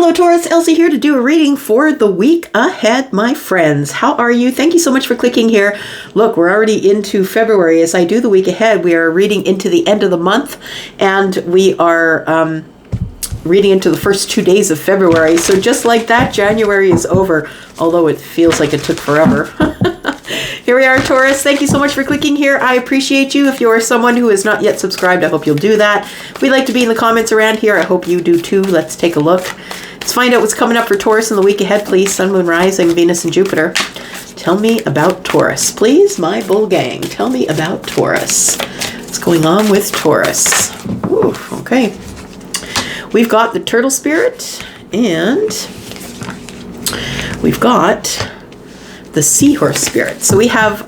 Hello Taurus, Elsie here to do a reading for the week ahead, my friends. How are you? Thank you so much for clicking here. Look, we're already into February. As I do the week ahead, we are reading into the end of the month, and we are reading into the first 2 days of February. So just like that, January is over, although it feels like it took forever. Here we are, Taurus. Thank you so much for clicking here. I appreciate you. If you are someone who is not yet subscribed, I hope you'll do that. We'd like to be in the comments around here. I hope you do too. Let's take a look. Let's find out what's coming up for Taurus in the week ahead, please. Sun, Moon, Rising, Venus, and Jupiter. Tell me about Taurus, please, my bull gang. Tell me about Taurus. What's going on with Taurus? Ooh, okay. We've got the Turtle Spirit, and we've got the Seahorse Spirit. So we have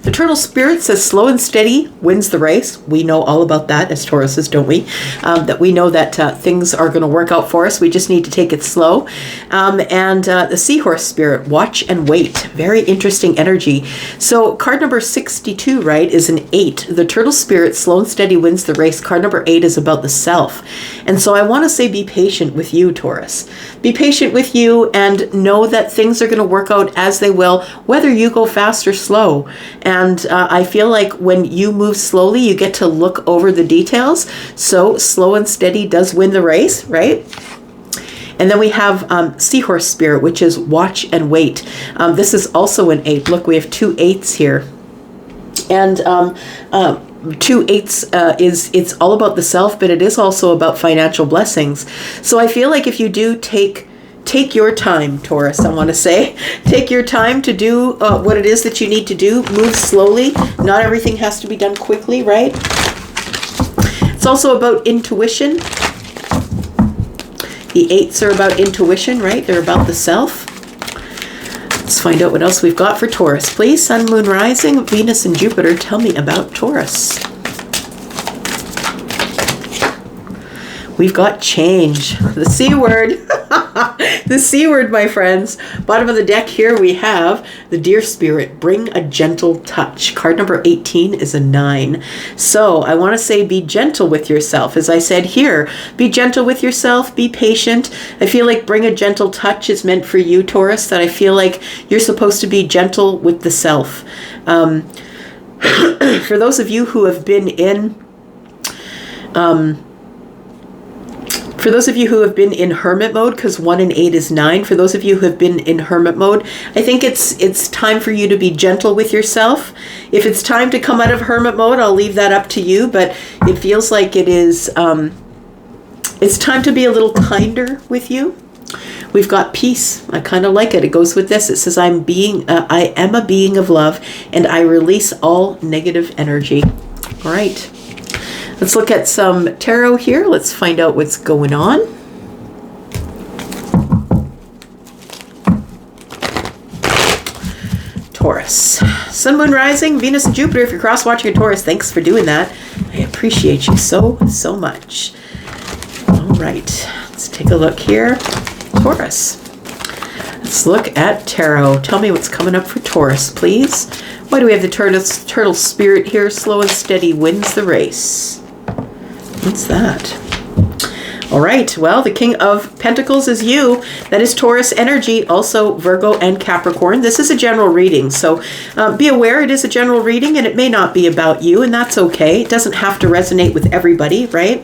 the Turtle Spirit says slow and steady wins the race. We know all about that as Tauruses, don't we? That we know that things are going to work out for us. We just need to take it slow. And the Seahorse Spirit, watch and wait. Very interesting energy. So card number 62, right, is an 8. The Turtle Spirit, slow and steady wins the race. Card number 8 is about the self. And so I want to say be patient with you, Taurus. Be patient with you and know that things are going to work out as they will, whether you go fast or slow. And I feel like when you move slowly, you get to look over the details. So slow and steady does win the race, right? And then we have Seahorse Spirit, which is watch and wait. This is also an 8. Look, we have 2 8s here. And 2 8s it's all about the self, but it is also about financial blessings. So I feel like if you do take your time, Taurus, I want to say. Take your time to do what it is that you need to do. Move slowly. Not everything has to be done quickly, right? It's also about intuition. The 8s are about intuition, right? They're about the self. Let's find out what else we've got for Taurus. Please, Sun, Moon, Rising, Venus, and Jupiter. Tell me about Taurus. We've got change. The C word. The C word, my friends. Bottom of the deck here we have the Deer Spirit. Bring a gentle touch. Card number 18 is a 9. So I want to say be gentle with yourself. As I said here, be gentle with yourself. Be patient. I feel like bring a gentle touch is meant for you, Taurus. That I feel like you're supposed to be gentle with the self. For those of you who have been in hermit mode, because 1 and 8 is 9, for those of you who have been in hermit mode, I think it's time for you to be gentle with yourself. If it's time to come out of hermit mode, I'll leave that up to you, but it feels like it is, it's time to be a little kinder with you. We've got peace. I kind of like it. It goes with this. It says, I am a being of love, and I release all negative energy. All right. Let's look at some tarot here. Let's find out what's going on. Taurus. Sun, Moon, Rising, Venus, and Jupiter. If you're cross-watching a Taurus, thanks for doing that. I appreciate you so much. All right. Let's take a look here. Taurus. Let's look at tarot. Tell me what's coming up for Taurus, please. Why do we have the turtle spirit here? Slow and steady wins the race. What's that? All right. Well, the King of Pentacles is you. That is Taurus energy, also Virgo and Capricorn. This is a general reading, so be aware it is a general reading and it may not be about you, and that's okay. It doesn't have to resonate with everybody, right?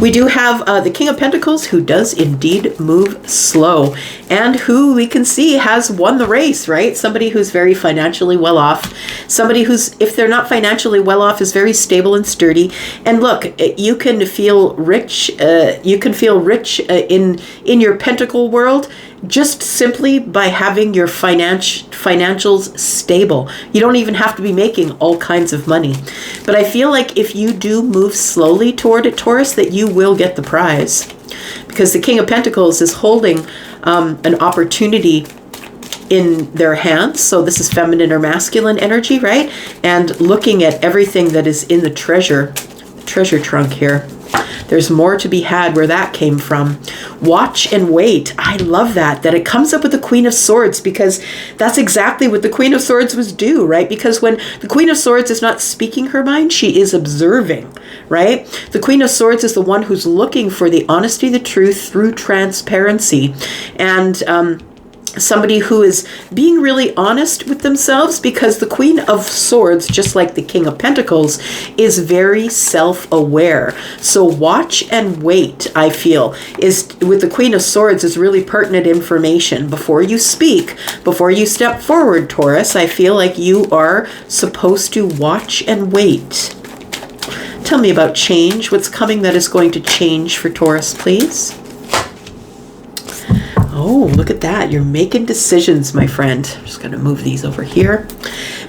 We do have the King of Pentacles, who does indeed move slow and who we can see has won the race, right? Somebody who's very financially well off. Somebody who's, if they're not financially well off, is very stable and sturdy. And look, you can feel rich. You can feel rich in your pentacle world just simply by having your financials stable. You don't even have to be making all kinds of money. But I feel like if you do move slowly toward it, Taurus, that you will get the prize. Because the King of Pentacles is holding an opportunity in their hands. So this is feminine or masculine energy, right? And looking at everything that is in the treasure trunk here. There's more to be had where that came from. Watch and wait. I love that it comes up with the Queen of Swords, because that's exactly what the Queen of Swords was due, right? Because when the Queen of Swords is not speaking her mind, she is observing, right? The Queen of Swords is the one who's looking for the honesty, the truth through transparency. And somebody who is being really honest with themselves, because the Queen of Swords, just like the King of Pentacles, is very self-aware. So watch and wait, I feel, is with the Queen of Swords is really pertinent information. Before you speak, before you step forward, Taurus, I feel like you are supposed to watch and wait. Tell me about change. What's coming that is going to change for Taurus, please? Oh, look at that. You're making decisions, my friend. I'm just going to move these over here.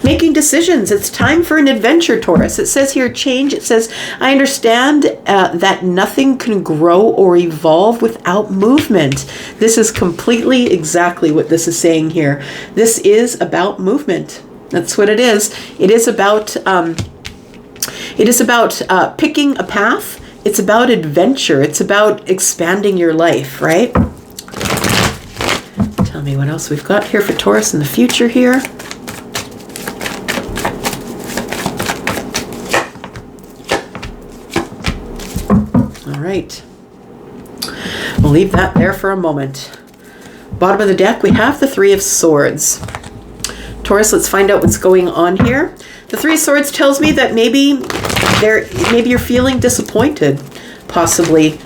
Making decisions. It's time for an adventure, Taurus. It says here, change. It says, I understand that nothing can grow or evolve without movement. This is completely exactly what this is saying here. This is about movement. That's what it is. It is about picking a path. It's about adventure. It's about expanding your life, right? Tell me what else we've got here for Taurus in the future here. All right. We'll leave that there for a moment. Bottom of the deck, we have the Three of Swords. Taurus, let's find out what's going on here. The Three of Swords tells me that maybe you're feeling disappointed, possibly.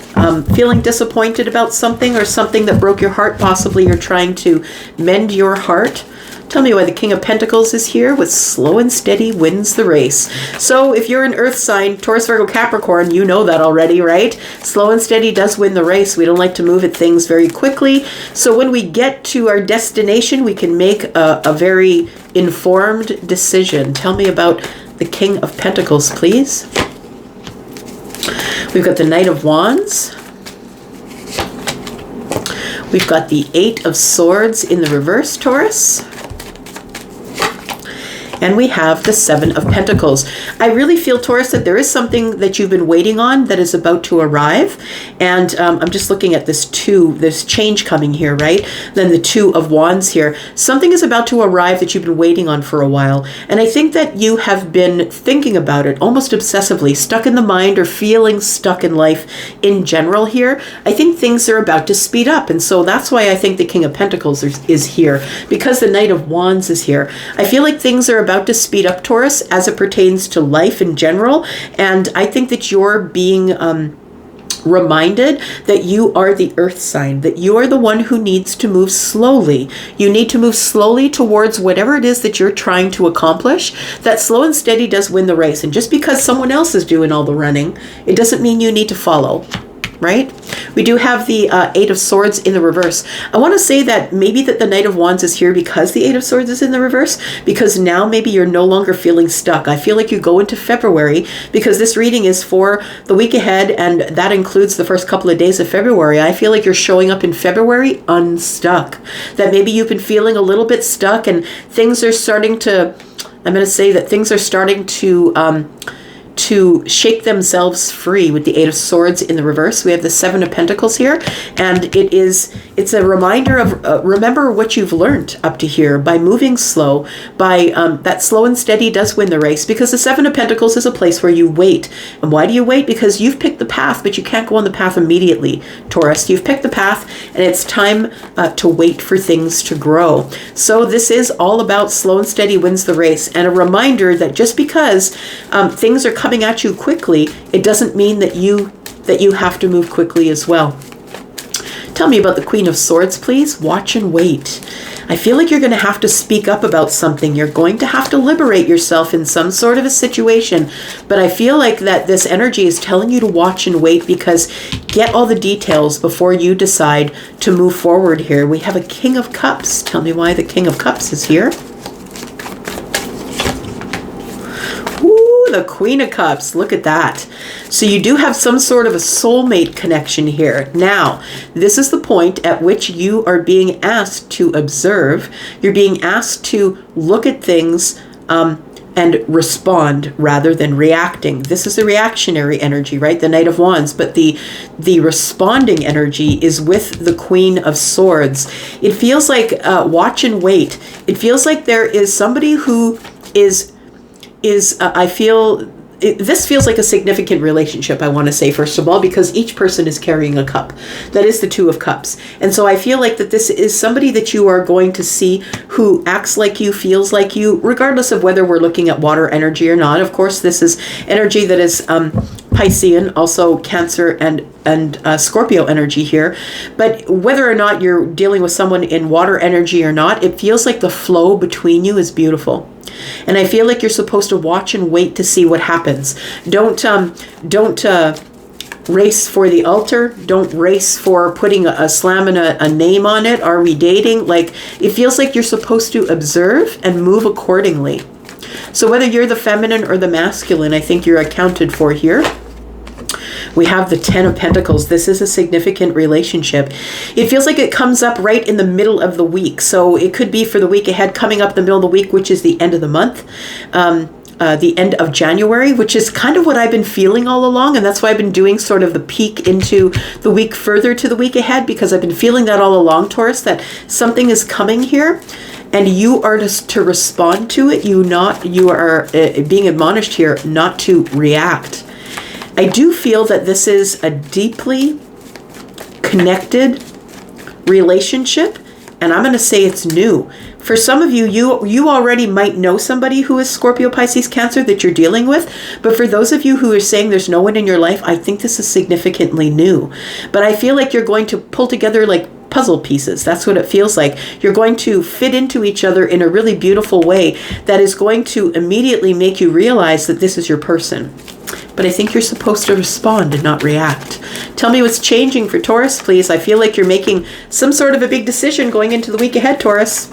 Feeling disappointed about something or something that broke your heart. Possibly you're trying to mend your heart. Tell me why the King of Pentacles is here with slow and steady wins the race. So if you're an earth sign, Taurus, Virgo, Capricorn, you know that already, right? Slow and steady does win the race. We don't like to move at things very quickly. So when we get to our destination, we can make a very informed decision. Tell me about the King of Pentacles, please. We've got the Knight of Wands. We've got the Eight of Swords in the reverse, Taurus. And we have the Seven of Pentacles. I really feel, Taurus, that there is something that you've been waiting on that is about to arrive. And I'm just looking at this change coming here, right? Then the Two of Wands here. Something is about to arrive that you've been waiting on for a while. And I think that you have been thinking about it almost obsessively, stuck in the mind or feeling stuck in life in general here. I think things are about to speed up. And so that's why I think the King of Pentacles is here, because the Knight of Wands is here. I feel like things are about to speed up, Taurus, as it pertains to life in general. And I think that you're being reminded that you are the earth sign, that you are the one who needs to move slowly. You need to move slowly towards whatever it is that you're trying to accomplish. That slow and steady does win the race. And just because someone else is doing all the running, it doesn't mean you need to follow. Right? We do have the Eight of Swords in the reverse. I want to say that maybe that the Knight of Wands is here because the Eight of Swords is in the reverse, because now maybe you're no longer feeling stuck. I feel like you go into February, because this reading is for the week ahead, and that includes the first couple of days of February. I feel like you're showing up in February unstuck. That maybe you've been feeling a little bit stuck and things are starting to, I'm going to say that things are starting to shake themselves free with the Eight of Swords in the reverse. We have the Seven of Pentacles here, and it's a reminder of remember what you've learned up to here by moving slow, by that slow and steady does win the race, because the Seven of Pentacles is a place where you wait. And why do you wait? Because you've picked the path, but you can't go on the path immediately, Taurus. You've picked the path, and it's time to wait for things to grow. So this is all about slow and steady wins the race, and a reminder that just because things are coming at you quickly, it doesn't mean that you have to move quickly as well. Tell me about the Queen of Swords, please. Watch and wait. I feel like you're going to have to speak up about something. You're going to have to liberate yourself in some sort of a situation. But I feel like that this energy is telling you to watch and wait, because get all the details before you decide to move forward here. We have a King of Cups. Tell me why the King of Cups is here. The Queen of Cups, look at that. So you do have some sort of a soulmate connection here. Now, this is the point at which you are being asked to observe. You're being asked to look at things and respond rather than reacting. This is the reactionary energy, right? The Knight of Wands, but the responding energy is with the Queen of Swords. It feels like watch and wait. It feels like there is somebody who is I feel this feels like a significant relationship, I want to say, first of all, because each person is carrying a cup. That is the Two of Cups. And so I feel like that this is somebody that you are going to see who acts like you, feels like you, regardless of whether we're looking at water energy or not. Of course, this is energy that is Piscean, also Cancer and Scorpio energy here. But whether or not you're dealing with someone in water energy or not, it feels like the flow between you is beautiful. And I feel like you're supposed to watch and wait to see what happens. Don't race for the altar. Don't race for putting a slam and a name on it. Are we dating? Like, it feels like you're supposed to observe and move accordingly. So whether you're the feminine or the masculine, I think you're accounted for here. We have the Ten of Pentacles. This is a significant relationship. It feels like it comes up right in the middle of the week. So it could be for the week ahead, coming up the middle of the week, which is the end of the month, the end of January, which is kind of what I've been feeling all along. And that's why I've been doing sort of the peek into the week further to the week ahead, because I've been feeling that all along, Taurus, that something is coming here. And you are to respond to it. You are being admonished here not to react. I do feel that this is a deeply connected relationship, and I'm going to say it's new. For some of you, you already might know somebody who is Scorpio, Pisces, Cancer that you're dealing with, but for those of you who are saying there's no one in your life, I think this is significantly new. But I feel like you're going to pull together like puzzle pieces. That's what it feels like. You're going to fit into each other in a really beautiful way that is going to immediately make you realize that this is your person. But I think you're supposed to respond and not react. Tell me what's changing for Taurus, please. I feel like you're making some sort of a big decision going into the week ahead, Taurus.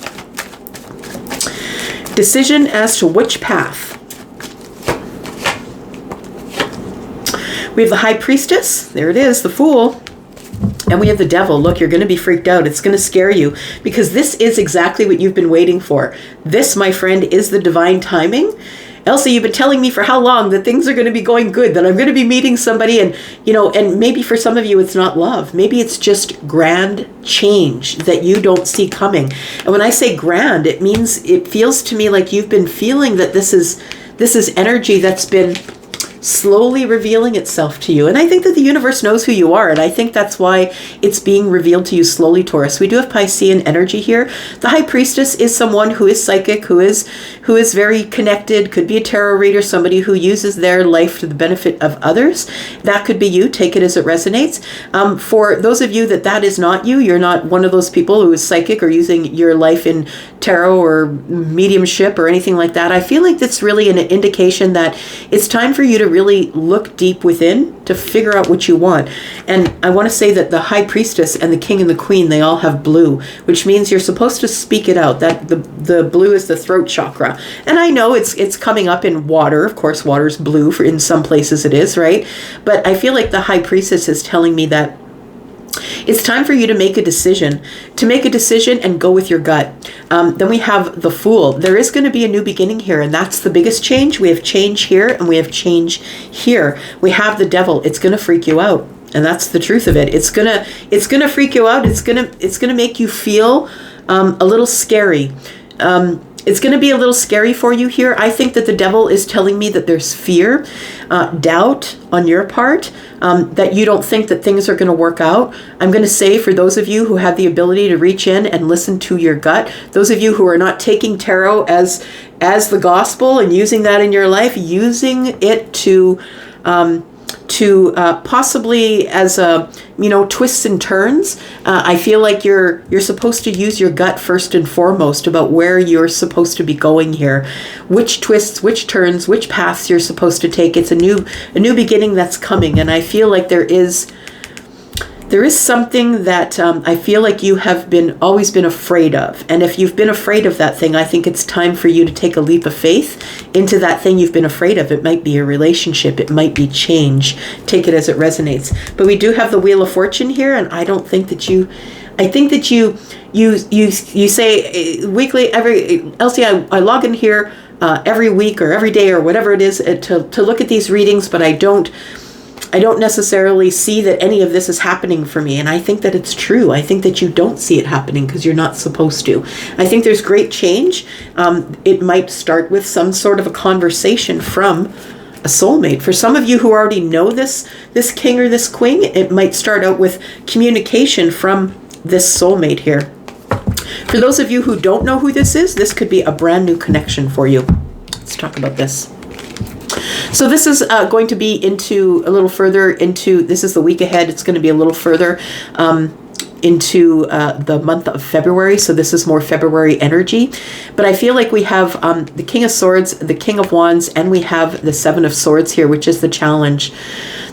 Decision as to which path. We have the High Priestess. There it is, the Fool. And we have the Devil. Look, you're going to be freaked out. It's going to scare you because this is exactly what you've been waiting for. This, my friend, is the divine timing. Elsie, you've been telling me for how long that things are going to be going good, that I'm going to be meeting somebody and, and maybe for some of you it's not love. Maybe it's just grand change that you don't see coming. And when I say grand, it feels to me like you've been feeling that this is energy that's been slowly revealing itself to you. And I think that the universe knows who you are. And I think that's why it's being revealed to you slowly, Taurus. We do have Piscean energy here. The High Priestess is someone who is psychic, who is very connected, could be a tarot reader, somebody who uses their life to the benefit of others. That could be you. Take it as it resonates. For those of you that is not you, you're not one of those people who is psychic or using your life in tarot or mediumship or anything like that. I feel like that's really an indication that it's time for you to really look deep within to figure out what you want. And I want to say that the High Priestess and the King and the Queen, they all have blue, which means you're supposed to speak it out. That the blue is the throat chakra. And I know it's coming up in water. Of course, water's blue in some places it is, right? But I feel like the High Priestess is telling me that it's time for you to make a decision and go with your gut. Then we have the Fool. There is going to be a new beginning here, and that's the biggest change. We have change here, and we have change here. We have the Devil. It's going to freak you out, and that's the truth of it. It's gonna freak you out. It's gonna make you feel a little scary. It's going to be a little scary for you here. I think that the Devil is telling me that there's fear, doubt on your part, that you don't think that things are going to work out. I'm going to say for those of you who have the ability to reach in and listen to your gut, those of you who are not taking tarot as the gospel and using that in your life, using it to possibly as twists and turns. I feel like you're supposed to use your gut first and foremost about where you're supposed to be going here, which twists, which turns, which paths you're supposed to take. It's a new beginning that's coming, and I feel like there is something that I feel like you have always been afraid of. And if you've been afraid of that thing, I think it's time for you to take a leap of faith into that thing you've been afraid of. It might be a relationship. It might be change. Take it as it resonates. But we do have the Wheel of Fortune here, and I don't think that I think that you say weekly, Elsie, I log in here every week or every day or whatever it is to look at these readings, but I don't necessarily see that any of this is happening for me. And I think that it's true. I think that you don't see it happening because you're not supposed to. I think there's great change. It might start with some sort of a conversation from a soulmate. For some of you who already know this king or this queen, it might start out with communication from this soulmate here. For those of you who don't know who this could be a brand new connection for you. Let's talk about this. So this is going to be into a little further into, this is the week ahead. It's going to be a little further into the month of February. So this is more February energy. But I feel like we have the King of Swords, the King of Wands, and we have the Seven of Swords here, which is the challenge.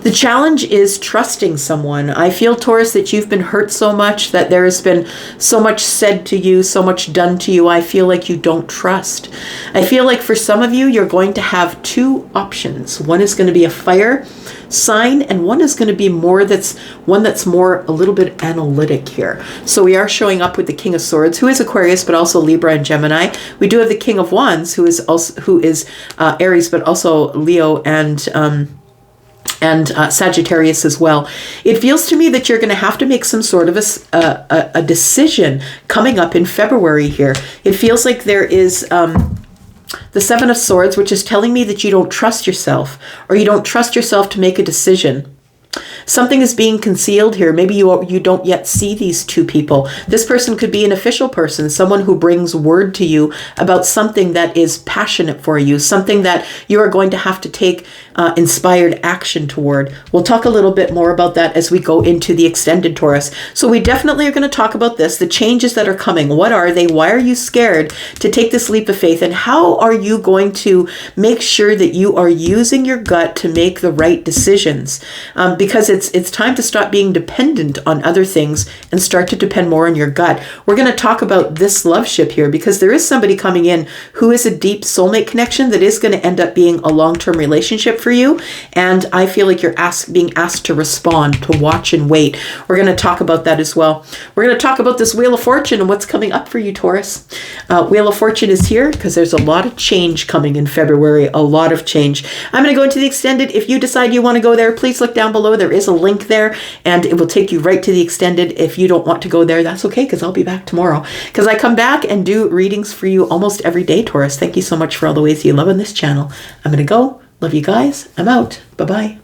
The challenge is trusting someone. I feel, Taurus, that you've been hurt so much, that there has been so much said to you, so much done to you. I feel like you don't trust. I feel like for some of you, you're going to have two options. One is going to be a fire sign, and one is going to be more that's more a little bit analytic here. So we are showing up with the King of Swords, who is Aquarius, but also Libra and Gemini. We do have the King of Wands, who is Aries, but also Leo and Sagittarius as well. It feels to me that you're going to have to make some sort of a decision coming up in February here. It feels like there is the Seven of Swords, which is telling me that you don't trust yourself, or you don't trust yourself to make a decision. Something is being concealed here. Maybe you don't yet see these two people. This person could be an official person, someone who brings word to you about something that is passionate for you, something that you are going to have to take inspired action toward. We'll talk a little bit more about that as we go into the extended Taurus. So we definitely are going to talk about this, the changes that are coming. What are they? Why are you scared to take this leap of faith? And how are you going to make sure that you are using your gut to make the right decisions? Because it's time to stop being dependent on other things and start to depend more on your gut. We're going to talk about this love ship here, because there is somebody coming in who is a deep soulmate connection that is going to end up being a long-term relationship for you. And I feel like you're being asked to respond, to watch and wait. We're going to talk about that as well. We're going to talk about this Wheel of Fortune and what's coming up for you, Taurus. Wheel of Fortune is here because there's a lot of change coming in February, a lot of change. I'm going to go into the extended. If you decide you want to go there, please look down below. There is a link there and it will take you right to the extended. If you don't want to go there, that's okay, because I'll be back tomorrow, because I come back and do readings for you almost every day, Taurus. Thank you so much for all the ways you love on this channel. I'm going to go. Love you guys. I'm out. Bye-bye.